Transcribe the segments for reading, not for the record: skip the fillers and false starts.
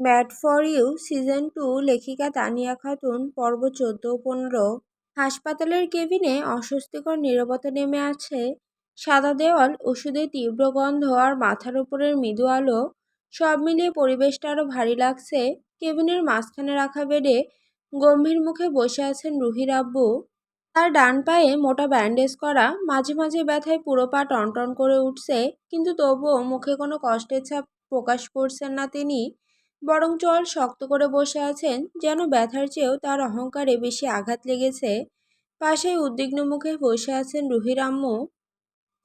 Bad for you season 2 লেখিকা তানিয়া খাতুন পর্ব 14 ও 15। হাসপাতালের কেবিনে অস্বস্তিকর নীরবতা নেমে আছে। সাদা দেওয়াল, ওষুধের তীব্র গন্ধ আর মাথার উপরের মৃদু আলো, সব মিলিয়ে পরিবেশটা আরো ভারী লাগছে। কেবিনের মাঝখানে রাখা বেডে গম্ভীর মুখে বসে আছেন রুহির আব্বু। তার ডান পায়ে মোটা ব্যান্ডেজ করা, মাঝে মাঝে ব্যথায় পুরো পা টনটন করে উঠছে, কিন্তু তবুও মুখে কোনো কষ্টের ছাপ প্রকাশ করছেন না তিনি। বরং চোয়াল শক্ত করে বসে আছেন, যেন ব্যথার চেয়েও তার অহংকারে বেশি আঘাত লেগেছে। পাশেই উদ্বিগ্ন মুখে বসে আছেন রুহির আম্মু।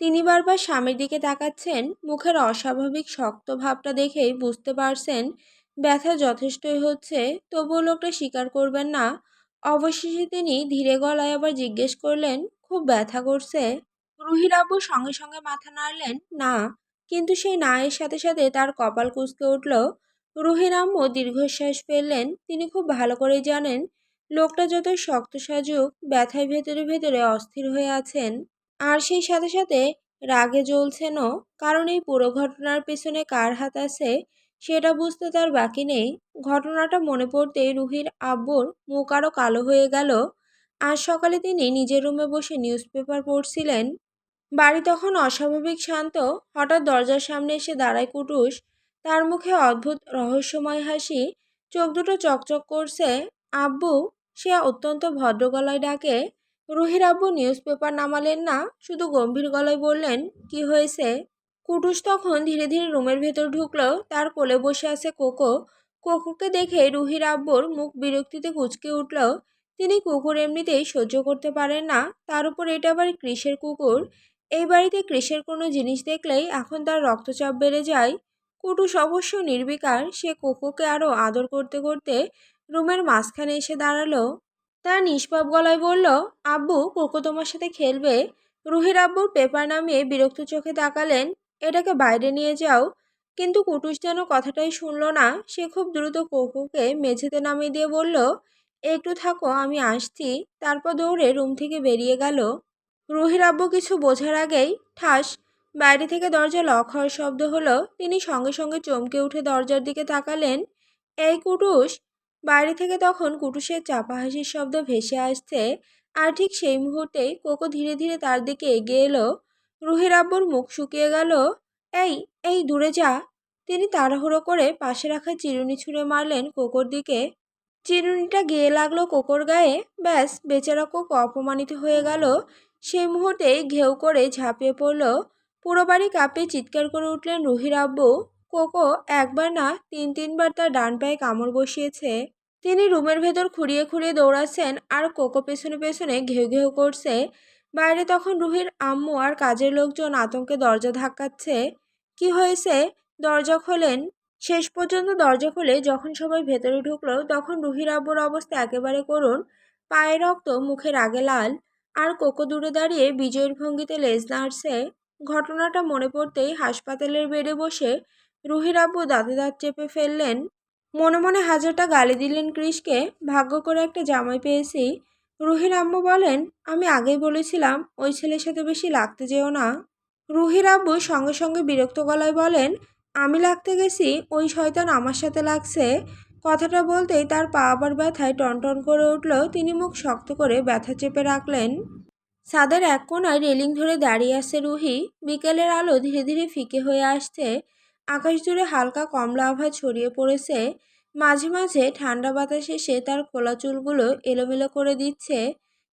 তিনি বারবার স্বামীর দিকে তাকাচ্ছেন। মুখের অস্বাভাবিক শক্ত ভাবটা দেখেই বুঝতে পারছেন ব্যথা যথেষ্টই হচ্ছে, তবুও লোকটা স্বীকার করবেন না। অবশেষে তিনি ধীরে গলায় আবার জিজ্ঞেস করলেন, খুব ব্যথা করছে? রুহির আব্বু সঙ্গে সঙ্গে মাথা নাড়লেন, না। কিন্তু সেই না এর সাথে সাথে তার কপাল কুঁচকে উঠল। রুহির আম্মু দীর্ঘশ্বাস ফেললেন। তিনি খুব ভালো করেই জানেন লোকটা যতই শক্ত সাজুক, ব্যথায় ভেতরে ভেতরে অস্থির হয়ে আছেন। আর সেই সাথে সাথে রাগে জ্বলছেনও। কারণ এই পুরো ঘটনার পেছনে কার হাত আছে সেটা বুঝতে তার বাকি নেই। ঘটনাটা মনে পড়তেই রুহির আব্বুর মুখ আরো কালো হয়ে গেল। আজ সকালে তিনি নিজের রুমে বসে নিউজ পেপার পড়ছিলেন। বাড়ি তখন অস্বাভাবিক শান্ত। হঠাৎ দরজার সামনে এসে দাঁড়ায় কুটুস। তার মুখে অদ্ভুত রহস্যময় হাসি, চোখ দুটো চকচক করছে। আব্বু, সে অত্যন্ত ভদ্র গলায় ডাকে। রুহির আব্বু নিউজ পেপার নামালেন না, শুধু গম্ভীর গলায় বললেন, কি হয়েছে? কুটুস তখন ধীরে ধীরে রুমের ভেতর ঢুকলো। তার কোলে বসে আছে কোকো। কোকোকে দেখে রুহির আব্বুর মুখ বিরক্তিতে কুঁচকে উঠল। তিনি কুকুর এমনিতেই সহ্য করতে পারেন না, তার উপর এটা আবার কৃষের কুকুর। এই বাড়িতে কৃষের কোনো জিনিস দেখলেই এখন তার রক্তচাপ বেড়ে যায়। কুটুস অবশ্য নির্বিকার। সে কোকোকে আরো আদর করতে করতে রুমের মাঝখানে এসে দাঁড়ালো। তার নিষ্পাপ গলায় বলল, আব্বু, কোকো তোমার সাথে খেলবে। রুহির আব্বুর পেপার নামিয়ে বিরক্ত চোখে তাকালেন। এটাকে বাইরে নিয়ে যাও। কিন্তু কুটুস যেন কথাটাই শুনল না। সে খুব দ্রুত কোকোকে মেঝেতে নামিয়ে দিয়ে বলল, একটু থাকো, আমি আসছি। তারপর দৌড়ে রুম থেকে বেরিয়ে গেল। রুহির আব্বু কিছু বোঝার আগেই ঠাস, বাইরে থেকে দরজা লক হওয়ার শব্দ হলো। তিনি সঙ্গে সঙ্গে চমকে উঠে দরজার দিকে তাকালেন। এই কুটুস! বাইরে থেকে তখন কুটুসের চাপা হাসির শব্দ ভেসে আসছে। আর ঠিক সেই মুহূর্তেই কোকো ধীরে ধীরে তার দিকে এগিয়ে এলো। রুহির আব্বুর মুখ শুকিয়ে গেল। এই, এই দূরে যা! তিনি তাড়াহুড়ো করে পাশে রাখা চিরুনি ছুঁড়ে মারলেন কোকোর দিকে। চিরুনিটা গিয়ে লাগলো কোকোর গায়ে। ব্যাস, বেচারা কোকো অপমানিত হয়ে গেল। সেই মুহূর্তেই ঘেউ করে ঝাঁপিয়ে পড়ল। পুরো বাড়ি কাঁপিয়ে চিৎকার করে উঠলেন রুহির আব্বু। কোকো একবার না তিনবার তার ডান পায়ে কামড় বসিয়েছে। তিনি রুমের ভেতর খুঁড়িয়ে খুঁড়িয়ে দৌড়াচ্ছেন আর কোকো পেছনে পেছনে ঘেউ ঘেউ করছে। বাইরে তখন রুহির আম্মু আর কাজের লোকজন আতঙ্কে দরজা ধাক্কাচ্ছে। কি হয়েছে? দরজা খোলেন। শেষ পর্যন্ত দরজা খুলে যখন সবাই ভেতরে ঢুকলো, তখন রুহির আব্বুর অবস্থা একেবারে করুণ। পায়ে রক্ত, মুখে রাগে লাল। আর কোকো দূরে দাঁড়িয়ে বিজয়ের ভঙ্গিতে লেজ নাড়ছে। ঘটনাটা মনে পড়তেই হাসপাতালের বেডে বসে রুহির আব্বু দাঁতে দাঁত চেপে ফেললেন। মনে মনে হাজারটা গালি দিলেন কৃষকে। ভাগ্য করে একটা জামাই পেয়েছি। রুহির আম্মু বলেন, আমি আগেই বলেছিলাম ওই ছেলের সাথে বেশি লাগতে যেও না। রুহির আব্বু সঙ্গে সঙ্গে বিরক্ত গলায় বলেন, আমি লাগতে গেছি, ওই শয়তান আমার সাথে লাগছে। কথাটা বলতেই তার পা আবার ব্যথায় টনটন করে উঠল। তিনি মুখ শক্ত করে ব্যথা চেপে রাখলেন। ছাদের এক কোণায় রেলিং ধরে দাঁড়িয়ে আছে রুহি। বিকেলের আলো ধীরে ধীরে ফিকে হয়ে আসছে। আকাশ জুড়ে হালকা কমলা আভা ছড়িয়ে পড়েছে। মাঝে মাঝে ঠান্ডা বাতাস এসে তার খোলা চুলগুলো এলোমেলো করে দিচ্ছে,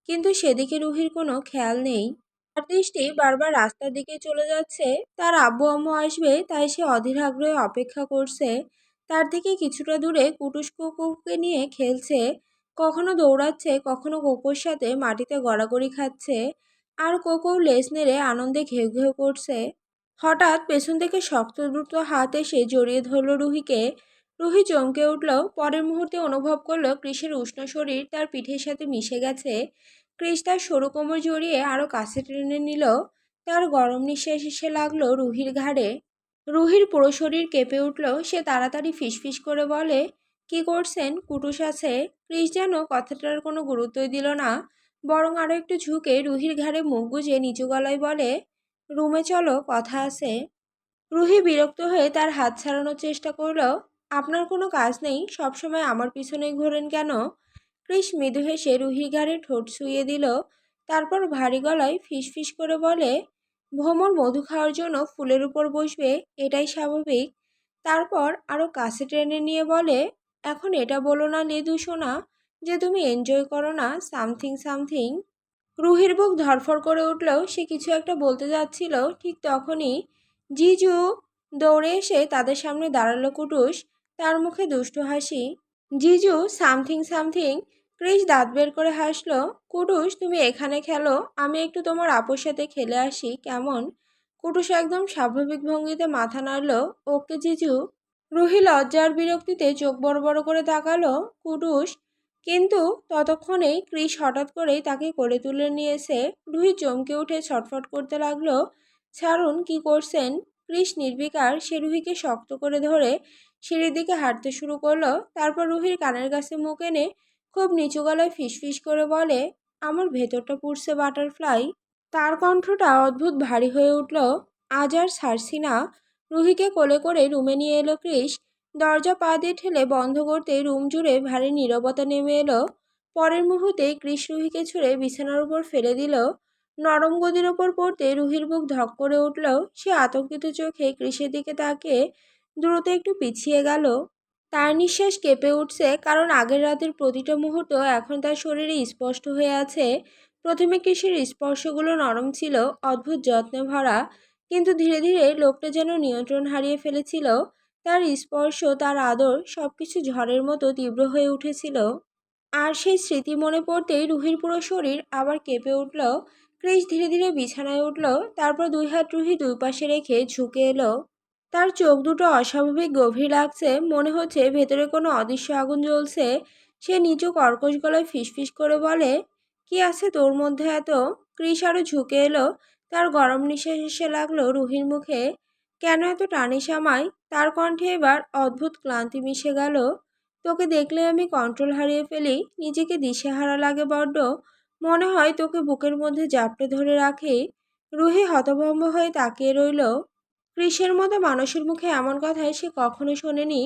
কিন্তু সেদিকে রুহির কোনো খেয়াল নেই। তার দৃষ্টি বারবার রাস্তার দিকে চলে যাচ্ছে। তার আব্বু আম্মু আসবে, তাই সে অধীর আগ্রহে অপেক্ষা করছে। তার থেকে কিছুটা দূরে কুটুস কুকুরকে নিয়ে খেলছে। কখনো দৌড়াচ্ছে, কখনো কোকোর সাথে মাটিতে গড়াগড়ি খাচ্ছে। আর কোকো লেজ নেড়ে আনন্দে ঘেউ ঘেউ করছে। হঠাৎ পেছন থেকে শক্ত দ্রুত হাত এসে জড়িয়ে ধরল রুহিকে। রুহি চমকে উঠল। পরের মুহূর্তে অনুভব করল কৃষের উষ্ণ শরীর তার পিঠের সাথে মিশে গেছে। কৃষ তার সরু কোমর জড়িয়ে আরো কাছে টেনে নিল। তার গরম নিঃশ্বাস এসে লাগলো রুহির ঘাড়ে। রুহির পুরো শরীর কেঁপে উঠল। সে তাড়াতাড়ি ফিসফিস করে বলে, কি করছেন? কুটুস আছে। কৃষ যেন কথাটার কোনো গুরুত্বই দিল না, বরং আরো একটু ঝুঁকে রুহির ঘাড়ে মুখ গুজে নিচু গলায় বলে, রুমে চলো, কথা আছে। রুহি বিরক্ত হয়ে তার হাত ছাড়ানোর চেষ্টা করল। আপনার কোনো কাজ নেই, সবসময় আমার পিছনেই ঘোরেন কেন? কৃষ মৃদু হেসে রুহির ঘাড়ে ঠোঁট ছুঁয়ে দিল। তারপর ভারী গলায় ফিসফিস করে বলে, ভ্রমর মধু খাওয়ার জন্য ফুলের উপর বসবে, এটাই স্বাভাবিক। তারপর আরো কাছে টেনে নিয়ে বলে, এখন এটা বলো না লেদু সোনা, যে তুমি এনজয় করো না সামথিং সামথিং। রুহির বুক ধড়ফড় করে উঠলেও সে কিছু একটা বলতে যাচ্ছিল, ঠিক তখনই জিজু দৌড়ে এসে তাদের সামনে দাঁড়ালো। কুটুস, তার মুখে দুষ্টু হাসি। জিজু সামথিং সামথিং। ক্রিস দাঁত বের করে হাসলো। কুটুস, তুমি এখানে খেলো, আমি একটু তোমার আপুর সাথে খেলে আসি, কেমন? কুটুস একদম স্বাভাবিক ভঙ্গিতে মাথা নাড়ল। ওকে জিজু। রুহি লজ্জার বিরক্তিতে চোখ বড় বড় করে তাকালো। কুটুস। কিন্তু ততক্ষণেই ক্রিস হঠাৎ করেই তাকে কোলে তুলে নিয়েছে। রুহি চমকে উঠে ছটফট করতে লাগলো। ছাড়ুন, কি করছেন? ক্রিস নির্বিকার সে রুহিকে শক্ত করে ধরে সিঁড়ির দিকে হাঁটতে শুরু করলো। তারপর রুহির কানের কাছে মুখ এনে খুব নিচু গলায় ফিসফিস করে বলে, আমার ভেতরটা পুড়ছে বাটারফ্লাই। তার কণ্ঠটা অদ্ভুত ভারী হয়ে উঠল। আজ আর ছাড়ছি না। রুহিকে কোলে করে রুমে নিয়ে এলো ক্রিস। দরজা পা দিয়ে ঠেলে বন্ধ করতে রুম জুড়ে ভারী নীরবতা নেমে এলো। পরের মুহূর্তেই ক্রিস রুহিকে ছুঁড়ে বিছানার উপর ফেলে দিল। নরম গদির ওপর পড়তে রুহির বুক ধক করে উঠল। সে আতঙ্কিত চোখে ক্রিসের দিকে তাকিয়ে দ্রুত একটু পিছিয়ে গেল। তার নিঃশ্বাস কেঁপে উঠছে, কারণ আগের রাতের প্রতিটা মুহূর্ত এখন তার শরীরে স্পষ্ট হয়ে আছে। প্রথমে কৃষির স্পর্শগুলো নরম ছিল, অদ্ভুত যত্নে ভরা, কিন্তু ধীরে ধীরে লোকটা যেন নিয়ন্ত্রণ হারিয়ে ফেলেছিল। তার স্পর্শ, তার আদর, সবকিছু ঝড়ের মতো তীব্র হয়ে উঠেছিল। আর সেই স্মৃতি মনে পড়তেই রুহির পুরো শরীর আবার কেঁপে উঠল। ক্রিস ধীরে ধীরে বিছানায় উঠল। তারপর দুই হাত রুহি দুই পাশে রেখে ঝুঁকে এলো। তার চোখ দুটো অস্বাভাবিক গভীর লাগছে, মনে হচ্ছে ভেতরে কোনো অদৃশ্য আগুন জ্বলছে। সে নিচু কর্কশ গলায় ফিসফিস করে বলে, কি আছে তোর মধ্যে এত? ক্রিস আরো ঝুঁকে এলো। তার গরম নিঃশ্বাস এসে লাগলো রুহির মুখে। কেন এত টানিস আমায়? তার কণ্ঠে এবার অদ্ভুত ক্লান্তি মিশে গেল। তোকে দেখলে আমি কন্ট্রোল হারিয়ে ফেলি, নিজেকে দিশেহারা লাগে বড্ড। মনে হয় তোকে বুকের মধ্যে জাপটে ধরে রাখি। রুহি হতভম্ব হয়ে তাকিয়ে রইল। কৃষের মতো মানুষের মুখে এমন কথাই সে কখনো শোনেনি।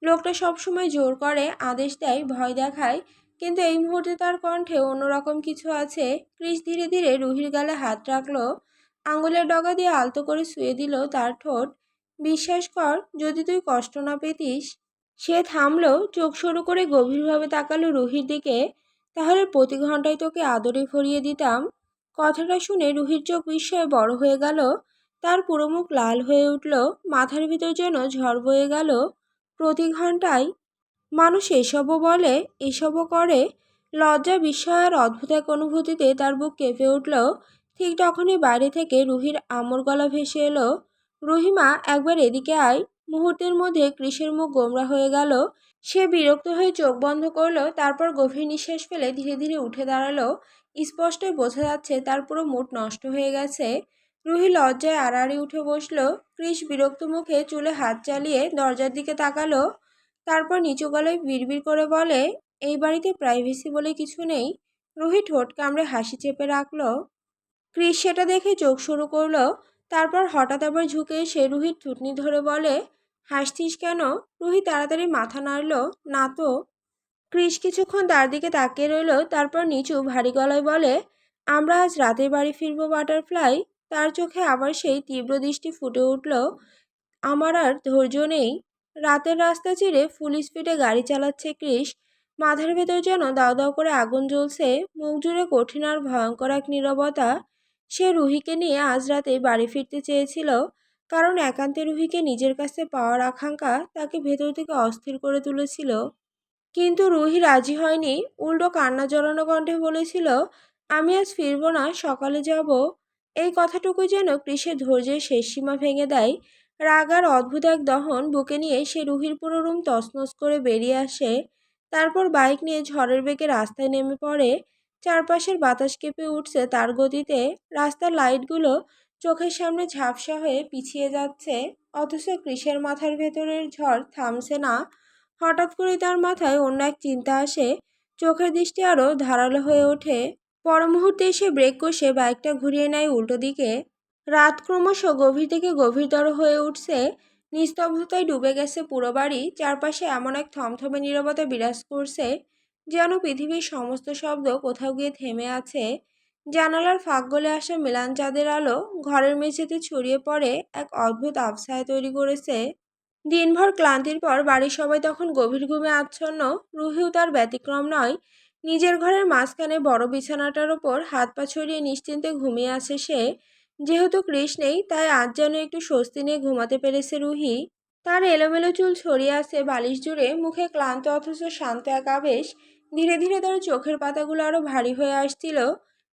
লোকটা সবসময় জোর করে, আদেশ দেয়, ভয় দেখায়, কিন্তু এই মুহূর্তে তার কণ্ঠে অন্যরকম কিছু আছে। কৃষ ধীরে ধীরে রুহির গালে হাত রাখলো। আঙুলের ডগা দিয়ে আলতো করে শুয়ে দিল তার ঠোঁট। বিশ্বাস কর, যদি তুই কষ্ট না পেতিস। সে থামলো, চোখ সরু করে গভীরভাবে তাকালো রুহির দিকে। তাহলে প্রতি ঘন্টায় তোকে আদরে ভরিয়ে দিতাম। কথাটা শুনে রুহির চোখ বিস্ময়ে বড় হয়ে গেল। তার পুরো মুখ লাল হয়ে উঠল। মাথার ভিতর যেন ঝড় বয়ে গেল। প্রতি ঘন্টায়? মানুষ এসবও বলে, এসবও করে? লজ্জা, বিস্ময় আর অদ্ভুত এক অনুভূতিতে তার বুক কেঁপে উঠল। ঠিক তখনই বাইরে থেকে রুহির আমর গলা ভেসে এলো, রুহিমা, একবার এদিকে আয়। মুহূর্তের মধ্যে কৃষের মুখ গোমরা হয়ে গেল। সে বিরক্ত হয়ে চোখ বন্ধ করলো। তারপর গভীর নিঃশ্বাস ফেলে ধীরে ধীরে উঠে দাঁড়ালো। স্পষ্টই বোঝা যাচ্ছে তার পুরো মুড নষ্ট হয়ে গেছে। রুহি লজ্জায় আড়াআড়ি উঠে বসলো। কৃষ বিরক্ত মুখে চুলে হাত চালিয়ে দরজার দিকে তাকালো। তারপর নিচু গলায় বিড়বিড় করে বলে, এই বাড়িতে প্রাইভেসি বলে কিছু নেই। রুহি ঠোঁট কামড়ে হাসি চেপে রাখলো। ক্রিস সেটা দেখে চোখ শুরু করলো। তারপর হঠাৎ আবার ঝুঁকে এসে রুহির থুতনি ধরে বলে, হাসছিস কেন? রুহি তাড়াতাড়ি মাথা নাড়ল, না তো। ক্রিস কিছুক্ষণ তার দিকে তাকিয়ে রইল। তারপর নিচু ভারী গলায় বলে, আমরা আজ রাতে বাড়ি ফিরবো বাটারফ্লাই। তার চোখে আবার সেই তীব্র দৃষ্টি ফুটে উঠল। আমার আর ধৈর্য নেই। রাতের রাস্তা চিরে ফুল স্পিডে গাড়ি চালাচ্ছে ক্রিস। মাথার ভেতর যেন দাও দাও করে আগুন জ্বলছে। মুখ জুড়ে কঠিন আর ভয়ঙ্কর এক নীরবতা। সে রুহিকে নিয়ে আজ রাতে বাড়ি ফিরতে চেয়েছিল, কারণ একান্তে রুহিকে নিজের কাছে পাওয়ার আকাঙ্ক্ষা তাকে ভেতর থেকে অস্থির করে তুলেছিল। কিন্তু রুহি রাজি হয়নি। উল্টো কান্না জড়ানো কণ্ঠে বলেছিল, আমি আজ ফিরবো না, সকালে যাব। এই কথাটুকু যেন কৃষের ধৈর্যের শেষ সীমা ভেঙে দেয়। রাগ আর অদ্ভুত এক দহন বুকে নিয়ে সে রুহির পুরো রুম তছনছ করে বেরিয়ে আসে। তারপর বাইক নিয়ে ঝড়ের বেগে রাস্তায় নেমে পড়ে। চারপাশের বাতাস কেঁপে উঠছে তার গতিতে। রাস্তার লাইটগুলো চোখের সামনে ঝাপসা হয়ে পিছিয়ে যাচ্ছে, অথচ কৃষের মাথার ভেতরের ঝড় থামছে না। হঠাৎ করেই তার মাথায় অন্য এক চিন্তা আসে। চোখের দৃষ্টি আরো ধারালো হয়ে ওঠে। পর মুহূর্তে সে ব্রেক কষে বাইকটা ঘুরিয়ে নেয় উল্টো দিকে। রাত ক্রমশ গভীর থেকে গভীরতর হয়ে উঠছে। নিস্তব্ধতায় ডুবে গেছে পুরো বাড়ি। চারপাশে এমন এক থমথমে নীরবতা বিরাজ করছে, যেন পৃথিবীর সমস্ত শব্দ কোথাও গিয়ে থেমে আছে। জানালার ফাঁক গলে আসা মেলান চাঁদের আলো ঘরের মেঝেতে ছড়িয়ে পড়ে এক অদ্ভুত আবছায়া তৈরি করেছে। দিনভর ক্লান্তির পর বাড়ির সবাই তখন গভীর ঘুমে আচ্ছন্ন। রুহিও তার ব্যতিক্রম নয়। নিজের ঘরের মাঝখানে বড় বিছানাটার ওপর হাত পা ছড়িয়ে নিশ্চিন্তে ঘুমিয়ে আছে সে। যেহেতু কৃষ নেই, তাই আজ যেন একটু স্বস্তি নিয়ে ঘুমাতে পেরেছে রুহি। তার এলোমেলো চুল ছড়িয়ে আছে বালিশ জুড়ে, মুখে ক্লান্ত অথচ শান্ত এক আবেশ। ধীরে ধীরে তার চোখের পাতাগুলো আরো ভারী হয়ে আসছিল।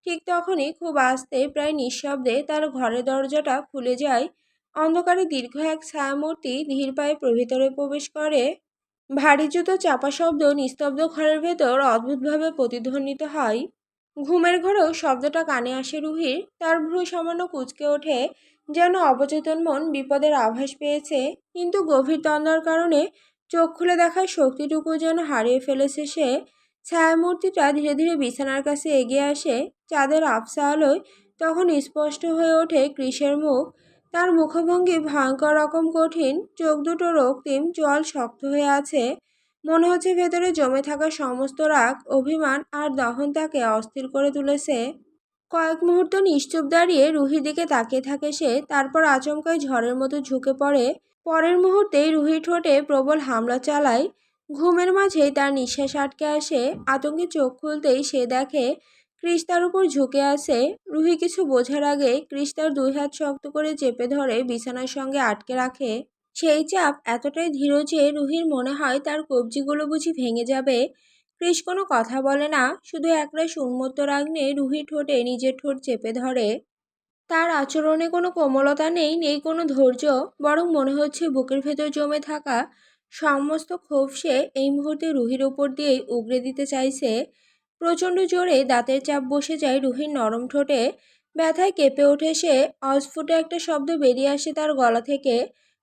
ঠিক তখনই খুব আস্তে, প্রায় নিঃশব্দে তার ঘরের দরজাটা খুলে যায়। অন্ধকারে দীর্ঘ এক ছায়ামূর্তি ধীর পায়ে ভিতরে প্রবেশ করে। ভারী জুতো চাপা শব্দ নিস্তব্ধ ঘরের ভেতর অদ্ভুতভাবে প্রতিধ্বনিত হয়। ঘুমের ঘরেও শব্দটা কানে আসে রুহির। তার ভ্রু সামান্য কুঁচকে ওঠে, যেন অবচেতন মন বিপদের আভাস পেয়েছে। কিন্তু গভীর তন্দ্রার কারণে চোখ খুলে দেখার শক্তিটুকু যেন হারিয়ে ফেলেছে সে। ছায়ামূর্তিটা ধীরে ধীরে বিছানার কাছে এগিয়ে আসে। চাঁদের আবছা আলোয় তখন স্পষ্ট হয়ে ওঠে কৃষের মুখ। তার মুখভঙ্গি ভয়ঙ্কর রকম কঠিন, চোখ দুটো রক্তিম, জল শক্ত হয়ে আছে। মনে হচ্ছে ভেতরে জমে থাকা সমস্ত রাগ, অভিমান আর দহন তাকে অস্থির করে তুলেছে। কয়েক মুহূর্ত নিশ্চুপ দাঁড়িয়ে রুহির দিকে তাকিয়ে থাকে সে, তারপর আচমকাই ঝড়ের মতো ঝুঁকে পড়ে। পরের মুহূর্তেই রুহির ঠোঁটে প্রবল হামলা চালায়। ঘুমের মাঝেই তার নিঃশ্বাস আটকে আসে। আতঙ্কে চোখ খুলতেই সে দেখে কৃষ তার উপর ঝুঁকে আছে। রুহি কিছু বোঝার আগে কৃষ তার দুই হাত শক্ত করে চেপে ধরে বিছানার সঙ্গে আটকে রাখে। সেই চাপ এতটাই দৃঢ় যে রুহির মনে হয় তার কবজিগুলো বুঝি ভেঙে যাবে। কৃষ কোনো কথা বলে না, শুধু একরাশ উন্মত্ত রাগ নিয়ে রুহির ঠোঁটে নিজের ঠোঁট চেপে ধরে। তার আচরণে কোনো কোমলতা নেই, নেই কোনো ধৈর্য। বরং মনে হচ্ছে বুকের ভেতর জমে থাকা সমস্ত ক্ষোভ সে এই মুহূর্তে রুহির ওপর দিয়েই উগরে দিতে চাইছে। প্রচণ্ড জোরে দাঁতের চাপ বসে যায় রুহির নরম ঠোঁটে। ব্যথায় কেঁপে ওঠে সে। অস্ফুট একটা শব্দ বেরিয়ে আসে তার গলা থেকে।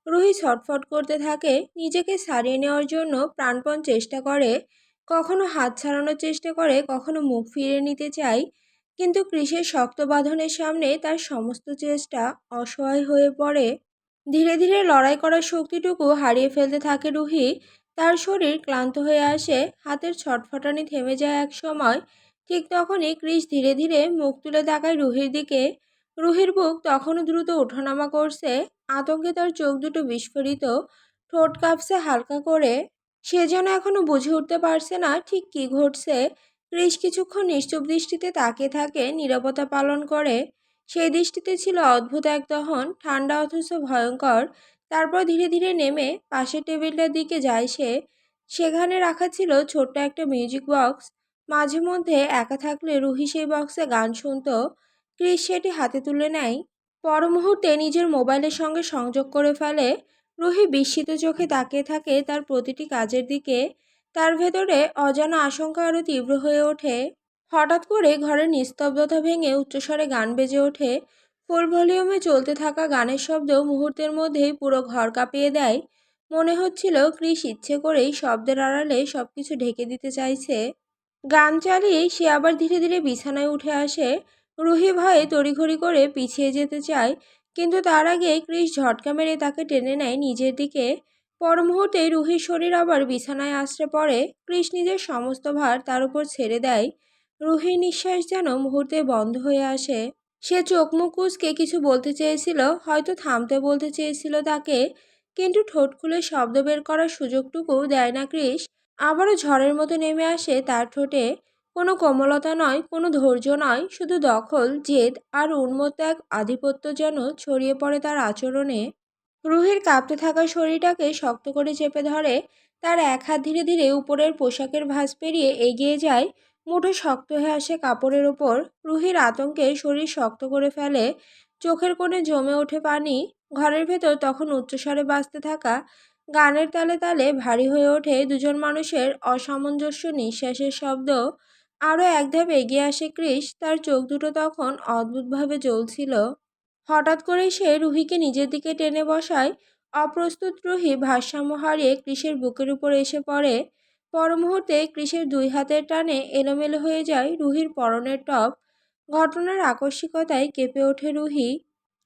রুহি ছটফট করতে থাকে, নিজেকে ছাড়িয়ে নেওয়ার জন্য প্রাণপণ চেষ্টা করে। কখনো হাত ছাড়ানোর চেষ্টা করে, কখনো মুখ ফিরিয়ে নিতে চায়। কিন্তু কৃষের শক্ত বাঁধনের সামনে তার সমস্ত চেষ্টা অসহায় হয়ে পড়ে। ধীরে ধীরে লড়াই করার শক্তিটুকু হারিয়ে ফেলতে থাকে রুহি। তার শরীর ক্লান্ত হয়ে আসে, হাতের ছটফটানি থেমে যায় এক সময়। ঠিক তখনই কৃষ ধীরে ধীরে মুখ তুলে তাকায় রুহির দিকে। রুহির বুক তখনও দ্রুত ওঠানামা করছে। আতঙ্কে তার চোখ দুটো বিস্ফোরিত, ঠোঁট কাঁপছে হালকা করে। সে যেন এখনো বুঝে উঠতে পারছে না ঠিক কী ঘটছে। কৃষ কিছুক্ষণ নিশ্চুপ দৃষ্টিতে তাকিয়ে থাকে, নীরবতা পালন করে। সেই দৃষ্টিতে ছিল অদ্ভুত এক দহন, ঠান্ডা অথচ ভয়ঙ্কর। তারপর ধীরে ধীরে নেমে পাশের টেবিলটার দিকে যায় সে। সেখানে রাখা ছিল ছোট্ট একটা মিউজিক বক্স। মাঝে মধ্যে একা থাকলে রুহি সেই বক্সে গান শুনত। কৃষ সেটি হাতে তুলে নেয়। পর মুহূর্তে নিজের মোবাইলের সঙ্গে সংযোগ করে ফেলে। রুহি বিস্মিত চোখে তাকিয়ে থাকে তার প্রতিটি কাজের দিকে। তার ভেতরে অজানা আশঙ্কা আরও তীব্র হয়ে ওঠে। হঠাৎ করে ঘরের নিস্তব্ধতা ভেঙে উচ্চস্বরে গান বেজে ওঠে। ফুল ভলিউমে চলতে থাকা গানের শব্দ মুহূর্তের মধ্যেই পুরো ঘর কাঁপিয়ে দেয়। মনে হচ্ছিল কৃষ ইচ্ছে করেই শব্দের আড়ালে সবকিছু ঢেকে দিতে চাইছে। গান চালিয়ে সে আবার ধীরে ধীরে বিছানায় উঠে আসে। রুহি ভয়ে তড়িঘড়ি করে পিছিয়ে যেতে চায়, কিন্তু তার আগে কৃষ ঝটকা মেরে তাকে টেনে নেয় নিজের দিকে। পর মুহূর্তে রুহির শরীর আবার বিছানায় আছড়ে পড়ে। কৃষ নিজের সমস্ত ভার তার উপর ছেড়ে দেয়। রুহির নিঃশ্বাস যেন মুহূর্তে বন্ধ হয়ে আসে। সে চোখ মুখ কুঁচকে কিছু বলতে চেয়েছিল, হয়তো থামতে বলতে চেয়েছিল তাকে, কিন্তু ঠোঁট খুলে শব্দ বের করার সুযোগটুকু দেয় না কৃষ। আবারও ঝড়ের মতো নেমে আসে তার ঠোঁটে। কোনো কোমলতা নয়, কোনো ধৈর্য নয়, শুধু দখল, জেদ আর উন্মত্ত এক আধিপত্য যেন ছড়িয়ে পড়ে তার আচরণে। রুহির কাঁপতে থাকা শরীরটাকে শক্ত করে চেপে ধরে। তার এক হাত ধীরে ধীরে উপরের পোশাকের ভাঁজ পেরিয়ে এগিয়ে যায়, মুঠো শক্ত হয়ে আসে কাপড়ের ওপর। রুহির আতঙ্কে শরীর শক্ত করে ফেলে, চোখের কোণে জমে ওঠে পানি। ঘরের ভেতর তখন উচ্চস্বরে বাজতে থাকা গানের তালে তালে ভারী হয়ে ওঠে দুজন মানুষের অসামঞ্জস্য নিঃশ্বাসের শব্দ। আরও এক ধাপ এগিয়ে আসে কৃষ। তার চোখ দুটো তখন অদ্ভুতভাবে জ্বলছিল। হঠাৎ করে সে রুহিকে নিজের দিকে টেনে বসায়। অপ্রস্তুত রুহি ভারসাম্য হারিয়ে কৃষের বুকের উপর এসে পড়ে। পর মুহূর্তে কৃষের দুই হাতের টানে এলোমেলো হয়ে যায় রুহির পরনের টপ। ঘটনার আকস্মিকতায় কেঁপে ওঠে রুহি।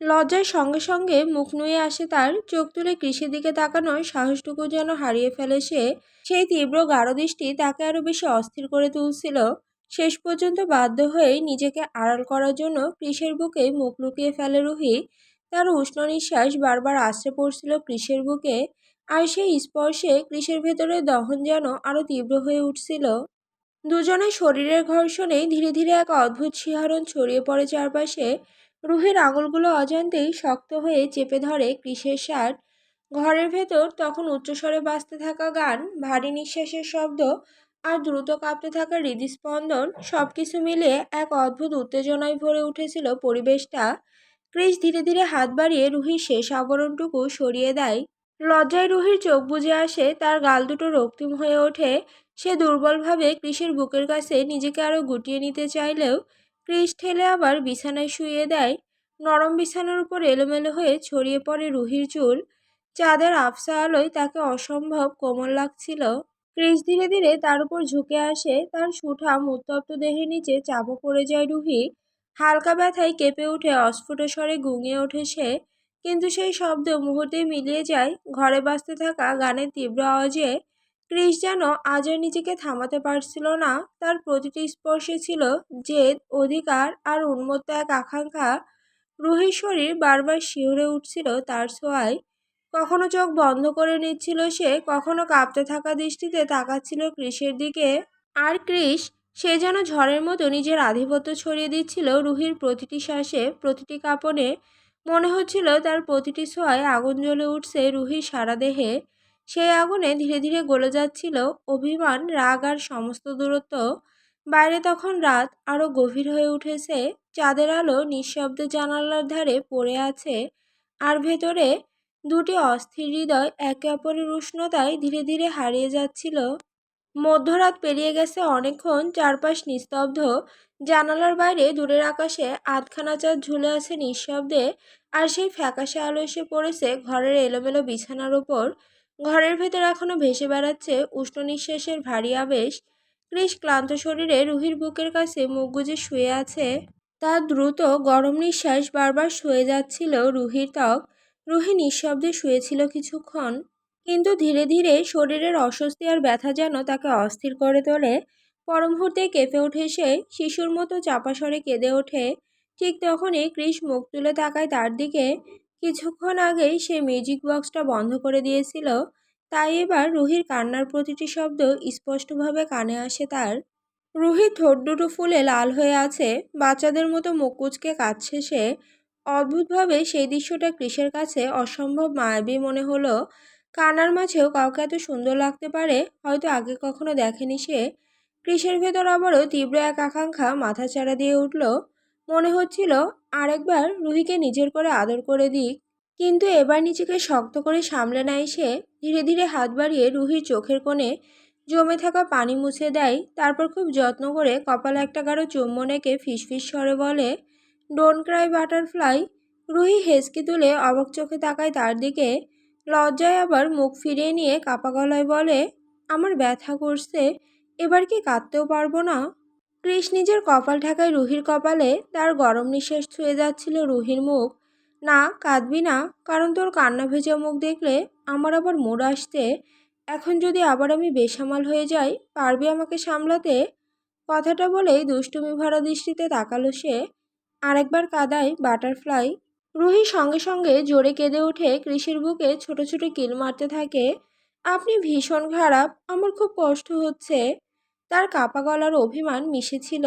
লজ্জার সঙ্গে সঙ্গে মুখ নুয়ে আসে তার, চোখ তুলে কৃষির দিকে তাকানোর সাহসটুকু যেন হারিয়ে ফেলে সে। সেই তীব্র গাঢ় দৃষ্টি তাকে আরো বেশি অস্থির করে তুলছিল। শেষ পর্যন্ত বাধ্য হয়ে নিজেকে আড়াল করার জন্য কৃষের বুকে মুখ লুকিয়ে ফেলে রুহি। তার উষ্ণ নিঃশ্বাস বারবার আছড়ে পড়ছিল কৃষের বুকে, আর সেই স্পর্শে কৃষের ভেতরে দহন যেন আরো তীব্র হয়ে উঠছিল। দুজনের শরীরের ঘর্ষণে ধীরে ধীরে এক অদ্ভুত শিহরণ ছড়িয়ে পড়ে চারপাশে। রুহির আঙুলগুলো অজান্তেই শক্ত হয়ে চেপে ধরে কৃষের শার্ট। ঘরের ভেতর তখন উচ্চস্বরে বাজতে থাকা গান, ভারী নিঃশ্বাসের শব্দ, আর দ্রুত কাঁপতে থাকা হৃদস্পন্দন, সবকিছু মিলিয়ে এক অদ্ভুত উত্তেজনায় ভরে উঠেছিল পরিবেশটা। ক্রিস ধীরে ধীরে হাত বাড়িয়ে রুহির শেষ আবরণটুকু সরিয়ে দেয়। লজ্জায় রুহির চোখ বুজে আসে, তার গাল দুটো রক্তিম হয়ে ওঠে। সে দুর্বলভাবে ক্রিসের বুকের কাছে নিজেকে আরো গুটিয়ে নিতে চাইলেও ক্রিস ঠেলে আবার বিছানায় শুইয়ে দেয়। নরম বিছানার উপর এলোমেলো হয়ে ছড়িয়ে পড়ে রুহির চুল। চাঁদের আবছা আলোয় তাকে অসম্ভব কোমল লাগছিল। ক্রিস ধীরে ধীরে তার উপর ঝুঁকে আসে, তার সুঠাম উত্তপ্ত দেহের নিচে চাপা পড়ে যায় রুহি। হালকা ব্যথায় কেঁপে উঠে অস্ফুট স্বরে গুঙিয়ে ওঠে সে, কিন্তু সেই শব্দ মুহূর্তেই মিলিয়ে যায় ঘরে বাজতে থাকা গানের তীব্র আওয়াজে। ক্রিস যেন আজ আর নিজেকে থামাতে পারছিল না। তার প্রতিটি স্পর্শে ছিল জেদ, অধিকার আর উন্মত্ত এক আকাঙ্ক্ষা। রুহির শরীর বারবার শিউরে উঠছিল তার ছোঁয়ায়। কখনো চোখ বন্ধ করে নিচ্ছিল সে, কখনো কাঁপতে থাকা দৃষ্টিতে তাকাচ্ছিল ক্রিসের দিকে। আর ক্রিস, সে যেন ঝড়ের মতো নিজের আধিপত্য ছড়িয়ে দিচ্ছিল রুহির প্রতিটি শ্বাসে, প্রতিটি কাঁপনে। মনে হচ্ছিল তার প্রতিটি ছোঁয়ায় আগুন জ্বলে উঠছে রুহির সারা দেহে। সেই আগুনে ধীরে ধীরে গলে যাচ্ছিল অভিমান, রাগ আর সমস্ত দূরত্ব। বাইরে তখন রাত আরো গভীর হয়ে উঠেছে। চাঁদের আলো নিঃশব্দে জানালার ধারে পড়ে আছে, আর ভেতরে দুটি অস্থির হৃদয় একে অপরের উষ্ণতায় ধীরে ধীরে হারিয়ে যাচ্ছিল। মধ্যরাত পেরিয়ে গেছে অনেকক্ষণ, চারপাশ নিস্তব্ধ। জানালার বাইরে দূরের আকাশে আধখানা চাঁদ ঝুলে আছে নিঃশব্দে, আর সেই ফ্যাকাশে আলো এসে পড়েছে ঘরের এলোমেলো বিছানার ওপর। ঘরের ভেতর এখনো ভেসে বেড়াচ্ছে উষ্ণ নিঃশ্বাসের ভারী আবেশ। ক্রিস ক্লান্ত শরীরে রুহির বুকের কাছে মুখ গুজে শুয়ে আছে। তার দ্রুত গরম নিঃশ্বাস বারবার সয়ে যাচ্ছিল রুহির ত্বক। রুহি নিঃশব্দে শুয়েছিল কিছুক্ষণ, কিন্তু ধীরে ধীরে শরীরের অস্বস্তি আর ব্যথা যেন তাকে অস্থির করে তোলে। পর মুহূর্তে কেঁপে ওঠে সে, শিশুর মতো চাপা স্বরে কেঁদে ওঠে। ঠিক তখনই ক্রিস মুখ তুলে তাকায় তার দিকে। কিছুক্ষণ আগেই সে মিউজিক বক্সটা বন্ধ করে দিয়েছিল, তাই এবার রুহির কান্নার প্রতিটি শব্দ স্পষ্টভাবে কানে আসে তার। রুহির ঠোঁট দুটো ফুলে লাল হয়ে আছে, বাচ্চাদের মতো মুখ কুঁচকে কাঁদছে সে। অদ্ভুতভাবে সেই দৃশ্যটা ক্রিসের কাছে অসম্ভব মায়াবী মনে হলো। কান্নার মাঝেও কাউকে এত সুন্দর লাগতে পারে হয়তো আগে কখনো দেখেনি সে। ক্রিসের ভেতর আবারও তীব্র এক আকাঙ্ক্ষা মাথাচাড়া দিয়ে উঠল। মনে হচ্ছিল আরেকবার রুহিকে নিজের করে আদর করে দিক। কিন্তু এবার নিজেকে শক্ত করে সামলে নেয় সে। ধীরে ধীরে হাত বাড়িয়ে রুহির চোখের কোণে জমে থাকা পানি মুছে দেয়, তারপর খুব যত্ন করে কপালে একটা গাঢ় চুম্বন এঁকে ফিসফিস স্বরে বলে, ডোন্ট ক্রাই বাটারফ্লাই। রুহি হেঁচকি তুলে অবাক চোখে তাকায় তার দিকে। লজ্জায় আবার মুখ ফিরিয়ে নিয়ে কাপা গলায় বলে, আমার ব্যথা করছে, এবার কি কাঁদতেও পারবো না। ক্রিস নিজের কপাল ঢাকায় রুহির কপালে, তার গরম নিঃশ্বাস ছুঁয়ে যাচ্ছিল রুহির মুখ। না, কাঁদবি না, কারণ তোর কান্না ভেজা মুখ দেখলে আমার আবার মুড আসতে। এখন যদি আবার আমি বেসামাল হয়ে যাই, পারবি আমাকে সামলাতে? কথাটা বলেই দুষ্টুমি ভরা দৃষ্টিতে তাকালো সে। আরেকবার কাদায় বাটারফ্লাই। রুহি সঙ্গে সঙ্গে জোরে কেঁদে উঠে কৃষির বুকে ছোট ছোট কিল মারতে থাকে। আপনি ভীষণ খারাপ, আমার খুব কষ্ট হচ্ছে। তার কাপা গলার অভিমান মিশেছিল।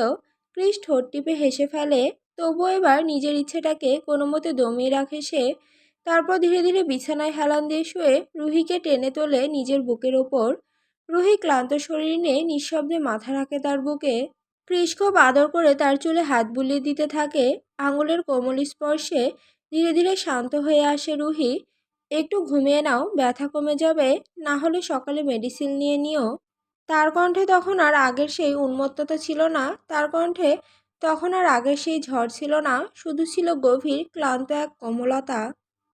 ক্রিস ঠোঁট টিপে হেসে ফেলে, তবুও এবার নিজের ইচ্ছেটাকে কোনো মতে দমিয়ে রাখে সে। তারপর ধীরে ধীরে বিছানায় হেলান দিয়ে শুয়ে রুহিকে টেনে তোলে নিজের বুকের ওপর। রুহি ক্লান্ত শরীর নিয়ে নিঃশব্দে মাথা রাখে তার বুকে। ক্রিস খুব আদর করে তার চুলে হাত বুলিয়ে দিতে থাকে। আঙুলের কোমল স্পর্শে ধীরে ধীরে শান্ত হয়ে আসে রুহি। একটু ঘুমিয়ে নাও, ব্যথা কমে যাবে, না হলে সকালে মেডিসিন নিয়ে নিও। তার কণ্ঠে তখন আর আগের সেই উন্মত্ততা ছিল না, তার কণ্ঠে তখন আর আগের সেই ঝড় ছিল না, শুধু ছিল গভীর ক্লান্ত এক কোমলতা।